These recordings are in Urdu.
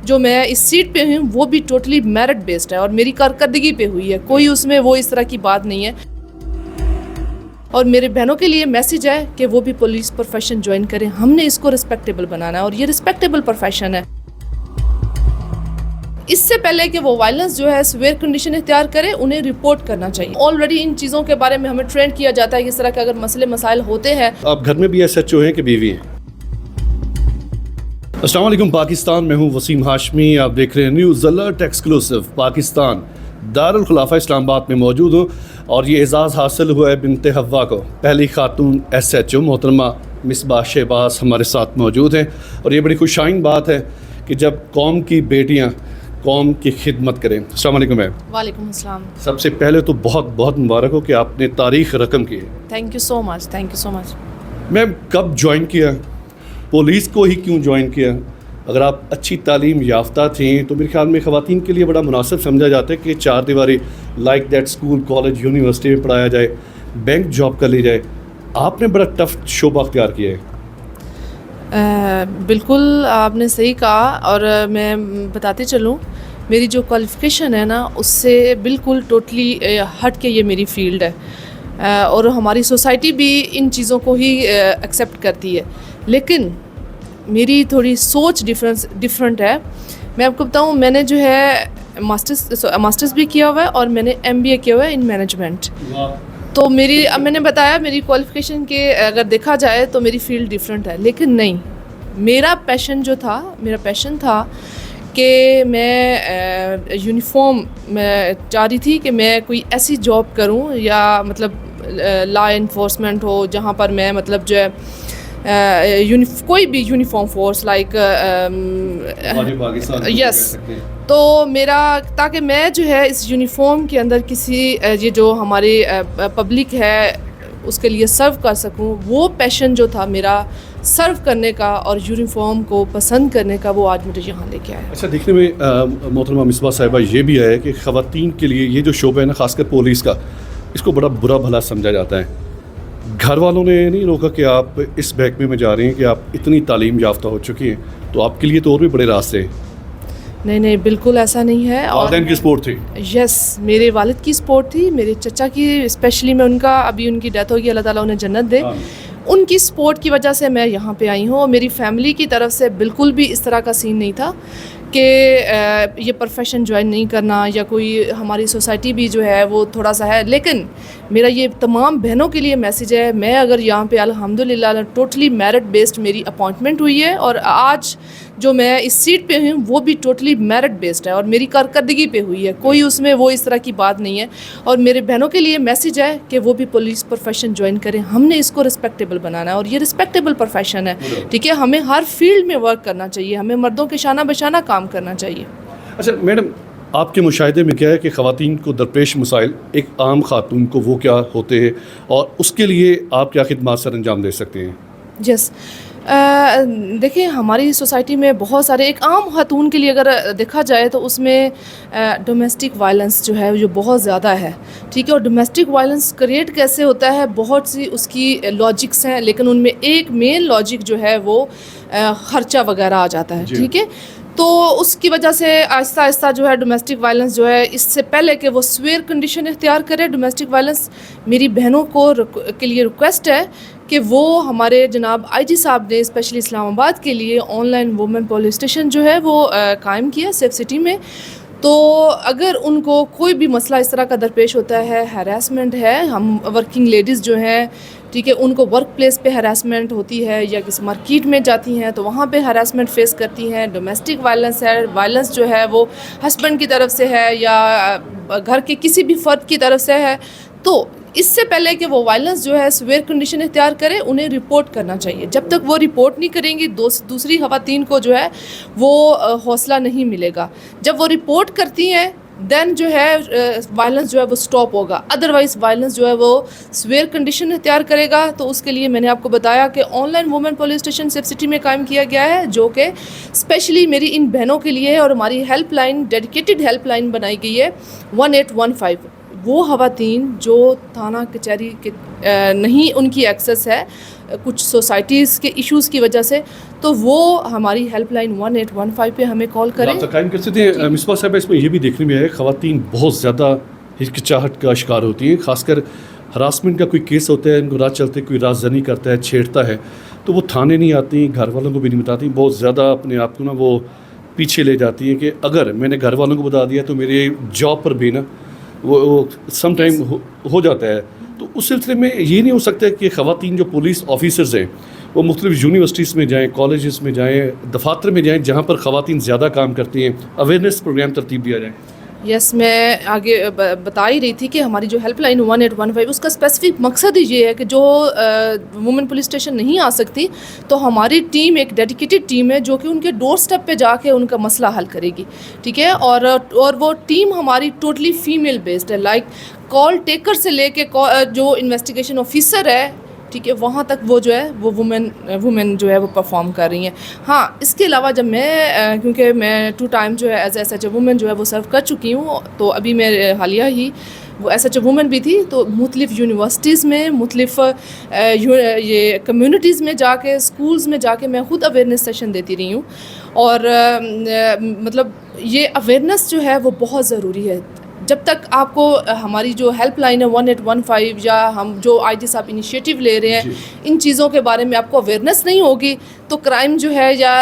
جو میں اس سیٹ پہ ہوں وہ بھی ٹوٹلی میرٹ بیسڈ ہے اور میری کارکردگی پہ ہوئی ہے، کوئی اس میں وہ اس طرح کی بات نہیں ہے. اور میرے بہنوں کے لیے میسیج ہے کہ وہ بھی پولیس پروفیشن جوائن کریں. ہم نے اس کو رسپیکٹیبل بنانا ہے اور یہ رسپیکٹیبل پروفیشن ہے. اس سے پہلے کہ وہ وائلنس جو ہے سویئر کنڈیشن اختیار کرے انہیں رپورٹ کرنا چاہیے. آلریڈی ان چیزوں کے بارے میں ہمیں ٹرینڈ کیا جاتا ہے کہ اس طرح کے اگر مسئلے مسائل ہوتے ہیں. آپ گھر میں بھی ایس ایچ او ہیں کہ بیوی ہیں؟ السلام علیکم پاکستان، میں ہوں وسیم ہاشمی، آپ دیکھ رہے ہیں نیوز الرٹ ایکسکلوسیو پاکستان. دارالخلافہ اسلام آباد میں موجود ہوں اور یہ اعزاز حاصل ہوا ہے بنت حوا کو. پہلی خاتون ایس ایچ او محترمہ مصباح شہباز ہمارے ساتھ موجود ہیں اور یہ بڑی خوشائن بات ہے کہ جب قوم کی بیٹیاں قوم کی خدمت کریں. السلام علیکم میم. وعلیکم السلام. سب سے پہلے تو بہت بہت مبارک ہو کہ آپ نے تاریخ رقم کی ہے. Thank you so much, thank you so much. Ma'am کب جوائن کیا، پولیس کو ہی کیوں جوائن کیا؟ اگر آپ اچھی تعلیم یافتہ تھیں تو میرے خیال میں خواتین کے لیے بڑا مناسب سمجھا جاتا ہے کہ چار دیواری like that school college university میں پڑھایا جائے، بینک جاب کر لی جائے. آپ نے بڑا ٹف شعبہ اختیار کیا ہے. بالکل آپ نے صحیح کہا اور میں بتاتے چلوں میری جو کوالیفیکیشن ہے نا اس سے بالکل ٹوٹلی ہٹ کے یہ میری فیلڈ ہے اور ہماری سوسائٹی بھی ان چیزوں کو ہی ایکسیپٹ کرتی ہے. لیکن میری تھوڑی سوچ ڈفرینٹ ہے. میں آپ کو بتاؤں میں نے جو ہے ماسٹرز بھی کیا ہوا ہے اور میں نے MBA کیا ہوا ہے ان مینجمنٹ. تو میں نے بتایا میری کوالیفیکیشن کے اگر دیکھا جائے تو میری فیلڈ ڈفرینٹ ہے. لیکن نہیں، میرا پیشن تھا کہ میں یونیفارم میں چاہ رہی تھی کہ میں کوئی ایسی جاب کروں یا مطلب لا انفورسمنٹ ہو جہاں پر میں مطلب جو ہے کوئی بھی یونیفارم فورس لائک یس. تو میرا تاکہ میں جو ہے اس یونیفارم کے اندر کسی یہ جو ہماری پبلک ہے اس کے لیے سرو کر سکوں. وہ پیشن جو تھا میرا سرو کرنے کا اور یونیفارم کو پسند کرنے کا وہ آج مجھے یہاں لے کے آیا. اچھا، دیکھنے میں محترمہ مصباح صاحبہ یہ بھی ہے کہ خواتین کے لیے یہ جو شعبہ ہے نا خاص کر پولیس کا، اس کو بڑا برا بھلا سمجھا جاتا ہے. گھر والوں نے نہیں روکا کہ آپ اس محکمے میں جا رہی ہیں کہ آپ اتنی تعلیم یافتہ ہو چکی ہیں تو آپ کے لیے تو اور بھی بڑے راستے ہیں. نہیں بالکل ایسا نہیں ہے. والدین کی سپورٹ تھی؟ یس، میرے والد کی سپورٹ تھی، میرے چچا کی اسپیشلی میں ان کا ابھی ان کی ڈیتھ ہوگی، اللہ تعالیٰ انہیں جنت دے. ان کی سپورٹ کی وجہ سے میں یہاں پہ آئی ہوں اور میری فیملی کی طرف سے بالکل بھی اس طرح کا سین نہیں تھا کہ یہ پروفیشن جوائن نہیں کرنا یا کوئی ہماری سوسائٹی بھی جو ہے وہ تھوڑا سا ہے. لیکن میرا یہ تمام بہنوں کے لیے میسیج ہے، میں اگر یہاں پہ الحمدللہ ٹوٹلی میرٹ بیسڈ میری اپوائنٹمنٹ ہوئی ہے اور آج جو میں اس سیٹ پہ ہوں وہ بھی ٹوٹلی میرٹ بیسڈ ہے اور میری کارکردگی پہ ہوئی ہے، کوئی اس میں وہ اس طرح کی بات نہیں ہے. اور میرے بہنوں کے لیے میسیج ہے کہ وہ بھی پولیس پروفیشن جوائن کریں. ہم نے اس کو رسپیکٹیبل بنانا ہے اور یہ رسپیکٹیبل پروفیشن ہے. ٹھیک ہے، ہمیں ہر فیلڈ میں ورک کرنا چاہیے، ہمیں مردوں کے شانہ بشانہ کام کرنا چاہیے. اچھا میڈم، آپ کے مشاہدے میں کیا ہے کہ خواتین کو درپیش مسائل ایک عام خاتون کو وہ کیا ہوتے ہیں اور اس کے لیے آپ کیا خدمات سر انجام دے سکتے ہیں؟ یس، دیکھیں ہماری سوسائٹی میں بہت سارے ایک عام خاتون کے لیے اگر دیکھا جائے تو اس میں ڈومیسٹک وائلنس جو ہے جو بہت زیادہ ہے. ٹھیک ہے، اور ڈومیسٹک وائلنس کریٹ کیسے ہوتا ہے، بہت سی اس کی لاجکس ہیں لیکن ان میں ایک مین لاجک جو ہے وہ خرچہ وغیرہ آ جاتا ہے. ٹھیک ہے، تو اس کی وجہ سے آہستہ آہستہ جو ہے ڈومیسٹک وائلنس جو ہے اس سے پہلے کہ وہ سویئر کنڈیشن اختیار کرے ڈومیسٹک وائلنس، میری بہنوں کے لیے ریکویسٹ ہے کہ وہ ہمارے جناب IG صاحب نے اسپیشلی اسلام آباد کے لیے online women police station جو ہے وہ قائم کیا سیف سٹی میں. تو اگر ان کو کوئی بھی مسئلہ اس طرح کا درپیش ہوتا ہے، ہیراسمنٹ ہے، ہم ورکنگ لیڈیز جو ہیں ٹھیک ہے ان کو ورک پلیس پہ ہراسمنٹ ہوتی ہے یا کسی مارکیٹ میں جاتی ہیں تو وہاں پہ ہراسمنٹ فیس کرتی ہیں، ڈومیسٹک وائلنس ہے، وائلنس جو ہے وہ ہسبینڈ کی طرف سے ہے یا گھر کے کسی بھی فرد کی طرف سے ہے، تو اس سے پہلے کہ وہ وائلنس جو ہے سویئر کنڈیشن اختیار کرے انہیں رپورٹ کرنا چاہیے. جب تک وہ رپورٹ نہیں کریں گی دوسری خواتین کو جو ہے وہ حوصلہ نہیں ملے گا. جب وہ رپورٹ کرتی ہیں دین جو ہے وائلنس جو ہے وہ سٹاپ ہوگا. ادروائز وائلنس جو ہے وہ سویئر کنڈیشن اختیار کرے گا. تو اس کے لیے میں نے آپ کو بتایا کہ online women police station safe city میں قائم کیا گیا ہے جو کہ اسپیشلی میری ان بہنوں کے لیے ہے اور ہماری help line dedicated help line بنائی گئی ہے 1815. وہ خواتین جو تھانہ کچہری کے نہیں ان کی ایکسیس ہے کچھ سوسائٹیز کے ایشوز کی وجہ سے، تو وہ ہماری ہیلپ لائن 1815 پہ ہمیں کال کریں. آپ قائم کر سکتے ہیں مصباح صاحبہ. اس میں یہ بھی دیکھنے میں آیا خواتین بہت زیادہ ہچکچاہٹ کا شکار ہوتی ہیں، خاص کر ہراسمنٹ کا کوئی کیس ہوتا ہے، ان کو رات چلتے کوئی راز زنی کرتا ہے، چھیڑتا ہے، تو وہ تھانے نہیں آتی، گھر والوں کو بھی نہیں بتاتی، بہت زیادہ اپنے آپ کو نا وہ پیچھے لے جاتی ہیں کہ اگر میں نے گھر والوں کو بتا دیا تو میرے جاب پر بھی نا وہ سم ٹائم ہو جاتا ہے. تو اس سلسلے میں یہ نہیں ہو سکتا کہ خواتین جو پولیس آفیسرز ہیں وہ مختلف یونیورسٹیز میں جائیں، کالجز میں جائیں، دفاتر میں جائیں، جہاں پر خواتین زیادہ کام کرتی ہیں، اویئرنیس پروگرام ترتیب دیا جائے. یس، میں آگے بتا ہی رہی تھی کہ ہماری جو ہیلپ لائن 1815 اس کا اسپیسیفک مقصد ہی یہ ہے کہ جو وومن پولیس اسٹیشن نہیں آ سکتی تو ہماری ٹیم ایک ڈیڈیکیٹڈ ٹیم ہے جو کہ ان کے ڈور سٹیپ پہ جا کے ان کا مسئلہ حل کرے گی. ٹھیک ہے، اور وہ ٹیم ہماری ٹوٹلی فیمیل بیسڈ ہے، لائک کال ٹیکر سے لے کے جو انویسٹیگیشن آفیسر ہے، ٹھیک ہے، وہاں تک وہ جو ہے وہ وومن جو ہے وہ پرفارم کر رہی ہیں. ہاں، اس کے علاوہ جب میں کیونکہ میں 2 ٹائم جو ہے as S H A woman جو ہے وہ سرو کر چکی ہوں، تو ابھی میں حالیہ ہی وہ ایس ایچ اے وومن بھی تھی، تو مختلف یونیورسٹیز میں، مختلف یہ کمیونٹیز میں جا کے، اسکولز میں جا کے میں خود اویئرنیس سیشن دیتی رہی ہوں. اور مطلب یہ اویئرنیس جو ہے وہ بہت ضروری ہے. جب تک آپ کو ہماری جو ہیلپ لائن ہے 1815 یا ہم جو آئی جی صاحب انیشیٹو لے رہے ہیں ان چیزوں کے بارے میں آپ کو اویئرنیس نہیں ہوگی تو کرائم جو ہے یا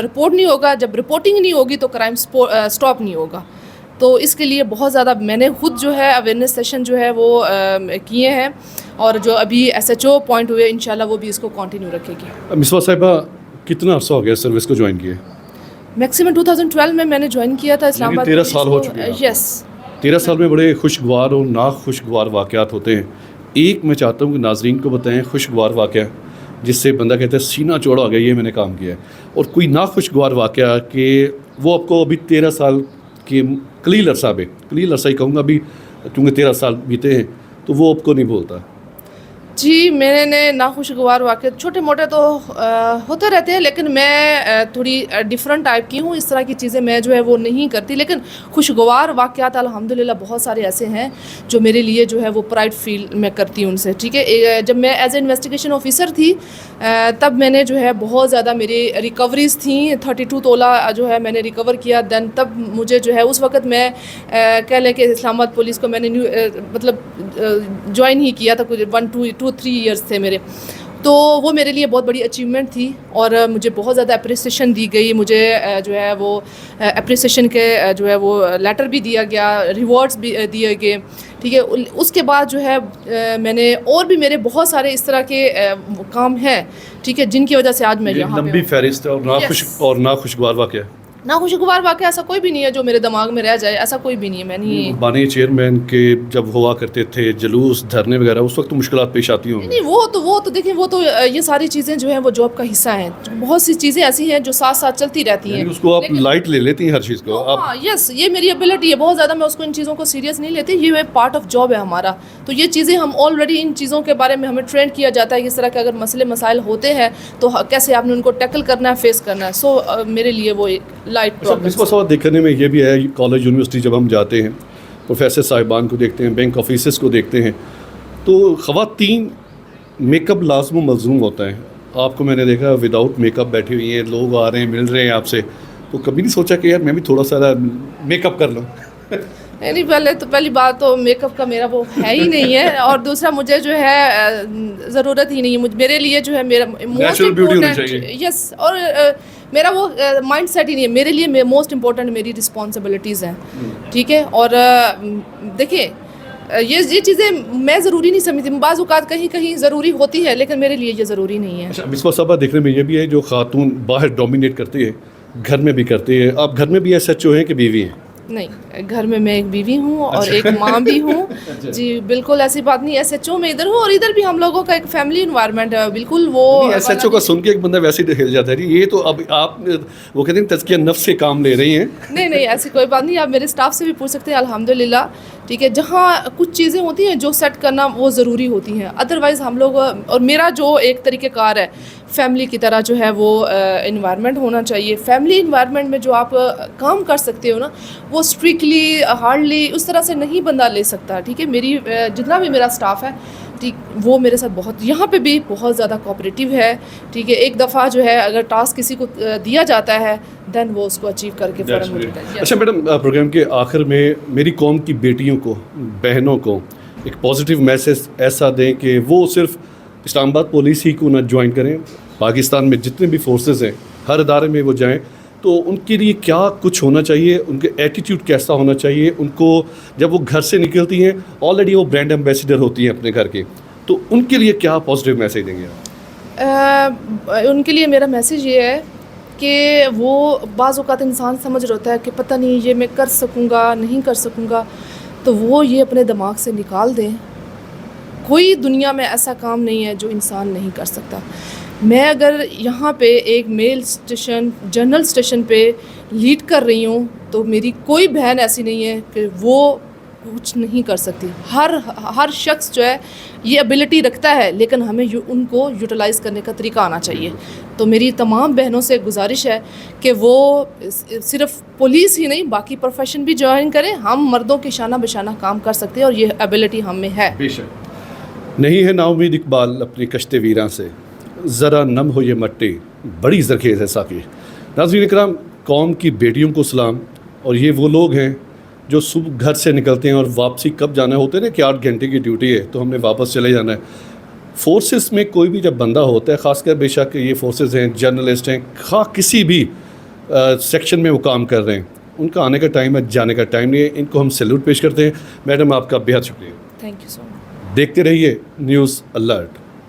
رپورٹ نہیں ہوگا. جب رپورٹنگ نہیں ہوگی تو کرائم سٹاپ نہیں ہوگا. تو اس کے لیے بہت زیادہ میں نے خود جو ہے اویئرنیس سیشن جو ہے وہ کیے ہیں، اور جو ابھی ایس ایچ او پوائنٹ ہوئے انشاءاللہ وہ بھی اس کو کنٹینیو رکھے گی. مصباح صاحبہ کتنا عرصہ ہو گیا سروس کو جوائن کیے؟ میکسیمم 2012 میں نے جوائن کیا تھا اسلام آباد. 13 سال ہو چکے ہیں. یس. 13 سال میں بڑے خوشگوار اور ناخوشگوار واقعات ہوتے ہیں. ایک میں چاہتا ہوں کہ ناظرین کو بتائیں خوشگوار واقعہ جس سے بندہ کہتا ہے سینہ چوڑا ہو گیا یہ میں نے کام کیا ہے، اور کوئی ناخوشگوار واقعہ کہ وہ آپ کو ابھی 13 سال کے قلیل عرصہ ہی کہوں گا ابھی کیونکہ 13 سال بیتے ہیں تو وہ آپ کو نہیں بولتا. جی، میں نے ناخوشگوار واقع چھوٹے موٹے تو ہوتے رہتے ہیں، لیکن میں تھوڑی ڈفرینٹ ٹائپ کی ہوں. اس طرح کی چیزیں میں جو ہے وہ نہیں کرتی، لیکن خوشگوار واقعات الحمدللہ بہت سارے ایسے ہیں جو میرے لیے جو ہے وہ پرائڈ فیل میں کرتی ہوں ان سے. ٹھیک ہے، جب میں ایز اے انویسٹیگیشن آفیسر تھی تب میں نے جو ہے بہت زیادہ میری ریکوریز تھیں. 32 تولہ جو ہے میں نے ریکور کیا. دین تب مجھے جو ہے اس وقت میں کہہ لیں کہ اسلام آباد پولیس کو میں نے مطلب جوائن ہی کیا تھا، کچھ 1-2-3 ایئرس تھے میرے. تو وہ میرے لیے بہت بڑی اچیومنٹ تھی اور مجھے بہت زیادہ اپریسیشن دی گئی. مجھے جو ہے وہ اپریسیشن کے جو ہے وہ لیٹر بھی دیا گیا، ریوارڈز بھی دیے گئے. ٹھیک ہے، اس کے بعد جو ہے میں نے اور بھی میرے بہت سارے اس طرح کے کام ہیں، ٹھیک ہے، جن کی وجہ سے آج میں یہاں پہ لمبی فہرست ہے اور ناخوشگوار واقعہ. ناخوشگوار واقعہ ایسا کوئی بھی نہیں ہے جو میرے دماغ میں رہ جائے، ایسا کوئی بھی نہیں ہے. میں نہیں بانی چیئرمین کے جب ہوا کرتے تھے جلوس دھرنے وغیرہ اس وقت تو مشکلات پیش آتی ہوں. نہیں، وہ تو دیکھیں، وہ تو یہ ساری چیزیں جو ہیں وہ جاب کا حصہ ہیں. بہت سی چیزیں ایسی ہیں جو ساتھ ساتھ چلتی رہتی ہیں. اس کو آپ لائٹ لے لیتی ہیں ہر چیز کو. ہاں، یس، یہ میری ایبلٹی ہے. بہت زیادہ میں اس کو ان چیزوں کو سیریس نہیں لیتی. یہ پارٹ آف جاب ہے ہمارا. تو یہ چیزیں ہم آلریڈی ان چیزوں کے بارے میں ہمیں ٹرین کیا جاتا ہے کہ اس طرح کے اگر مسئلے مسائل ہوتے ہیں تو کیسے آپ نے ان کو ٹیکل کرنا ہے، فیس کرنا ہے. سو میرے لیے وہ لائٹ پرابلم. دیکھنے میں یہ بھی ہے کالج یونیورسٹی جب ہم جاتے ہیں پروفیسر صاحبان کو دیکھتے ہیں، بینک آفیسرس کو دیکھتے ہیں تو خواتین میک اپ لازم و ملزوم ہوتا ہے. آپ کو میں نے دیکھا وداؤٹ میک اپ بیٹھی ہوئی ہیں، لوگ آ رہے ہیں مل رہے ہیں آپ سے، تو کبھی نہیں سوچا کہ یار میں بھی تھوڑا سا میک اپ کر لوں؟ نہیں، پہلی بات تو میک اپ کا میرا وہ ہے ہی نہیں ہے، اور دوسرا مجھے جو ہے ضرورت ہی نہیں ہے. میرے لیے جو ہے میرا موسٹ امپورٹنٹ، یس، اور میرا وہ مائنڈ سیٹ ہی نہیں ہے. میرے لیے موسٹ امپورٹنٹ میری رسپانسبلٹیز ہیں. ٹھیک ہے، اور دیکھیں یہ چیزیں میں ضروری نہیں سمجھتی. بعض اوقات کہیں ضروری ہوتی ہے لیکن میرے لیے یہ ضروری نہیں ہے. اچھا، مصباح صاحبہ دیکھنے میں یہ بھی ہے جو خاتون باہر ڈومینیٹ کرتی ہے گھر میں بھی کرتی ہے. آپ گھر میں بھی ایس ایچ او ہیں کہ بیوی ہیں؟ نہیں، گھر میں ایک بیوی ہوں اور ایک ماں بھی ہوں. جی بالکل ایسی بات نہیں. ایس ایچ او میں ادھر ہوں اور ادھر بھی ہم لوگوں کا ایک فیملی انوائرمنٹ ہے. بالکل وہ ایس ایچ او کا سن کے ایک بندہ ویسے ہی ہل جاتا ہے. یہ تو اب آپ وہ کہتے ہیں تزکیہ نفس سے کام لے رہی ہیں. نہیں، ایسی کوئی بات نہیں. آپ میرے اسٹاف سے بھی پوچھ سکتے ہیں الحمدللہ. ٹھیک ہے، جہاں کچھ چیزیں ہوتی ہیں جو سیٹ کرنا وہ ضروری ہوتی ہیں. ادروائز ہم لوگ، اور میرا جو ایک طریقہ کار ہے فیملی کی طرح جو ہے وہ انوائرمنٹ ہونا چاہیے. فیملی انوائرمنٹ میں جو آپ کام کر سکتے ہو نا وہ اسٹرکٹلی ہارڈلی اس طرح سے نہیں بندہ لے سکتا. ٹھیک ہے، میری جتنا بھی میرا اسٹاف ہے ٹھیک وہ میرے ساتھ بہت یہاں پہ بھی بہت زیادہ کوآپریٹیو ہے. ٹھیک ہے ایک دفعہ جو ہے اگر ٹاسک کسی کو دیا جاتا ہے دین وہ اس کو اچیو کر کے فوراً ملتا ہے. اچھا میڈم پروگرام کے آخر میں میری قوم کی بیٹیوں کو بہنوں کو ایک پازیٹیو میسج ایسا دیں کہ وہ صرف اسلام آباد پولیس ہی کو نہ جوائن کریں, پاکستان میں جتنے بھی فورسز ہیں ہر ادارے میں وہ جائیں, تو ان کے لیے کیا کچھ ہونا چاہیے, ان کے ایٹیٹیوڈ کیسا ہونا چاہیے, ان کو جب وہ گھر سے نکلتی ہیں آلریڈی وہ برانڈ ایمبیسیڈر ہوتی ہیں اپنے گھر کے, تو ان کے لیے کیا پازیٹیو میسیج دیں گے آپ؟ ان کے لیے میرا میسیج یہ ہے کہ وہ بعض اوقات انسان سمجھ رہا ہوتا ہے کہ پتہ نہیں یہ میں کر سکوں گا نہیں کر سکوں گا, تو وہ یہ اپنے دماغ سے نکال دیں. کوئی دنیا میں ایسا کام نہیں ہے جو انسان نہیں کر سکتا. میں اگر یہاں پہ ایک میل اسٹیشن جنرل اسٹیشن پہ لیڈ کر رہی ہوں تو میری کوئی بہن ایسی نہیں ہے کہ وہ کچھ نہیں کر سکتی. ہر شخص جو ہے یہ ایبلٹی رکھتا ہے, لیکن ہمیں ان کو یوٹیلائز کرنے کا طریقہ آنا چاہیے. تو میری تمام بہنوں سے گزارش ہے کہ وہ صرف پولیس ہی نہیں باقی پروفیشن بھی جوائن کریں. ہم مردوں کے شانہ بشانہ کام کر سکتے ہیں اور یہ ایبلٹی ہم میں ہے. بے شک نہیں ہے نا امید اقبال اپنی کشتے ویراں سے, ذرا نم ہو یہ مٹی بڑی زرخیز ہے ساقی. ناظرین اکرام, قوم کی بیٹیوں کو سلام. اور یہ وہ لوگ ہیں جو صبح گھر سے نکلتے ہیں اور واپسی کب جانا ہوتا ہے نا کہ 8 گھنٹے کی ڈیوٹی ہے تو ہم نے واپس چلے جانا ہے. فورسز میں کوئی بھی جب بندہ ہوتا ہے, خاص کر بے شک یہ فورسز ہیں, جرنلسٹ ہیں, خواہ کسی بھی سیکشن میں وہ کام کر رہے ہیں, ان کا آنے کا ٹائم ہے, جانے کا ٹائم نہیں ہے. ان کو ہم سیلوٹ پیش کرتے ہیں. میڈم آپ کا بے حد شکریہ. تھینک یو سو مچ. دیکھتے رہیے نیوز الرٹ.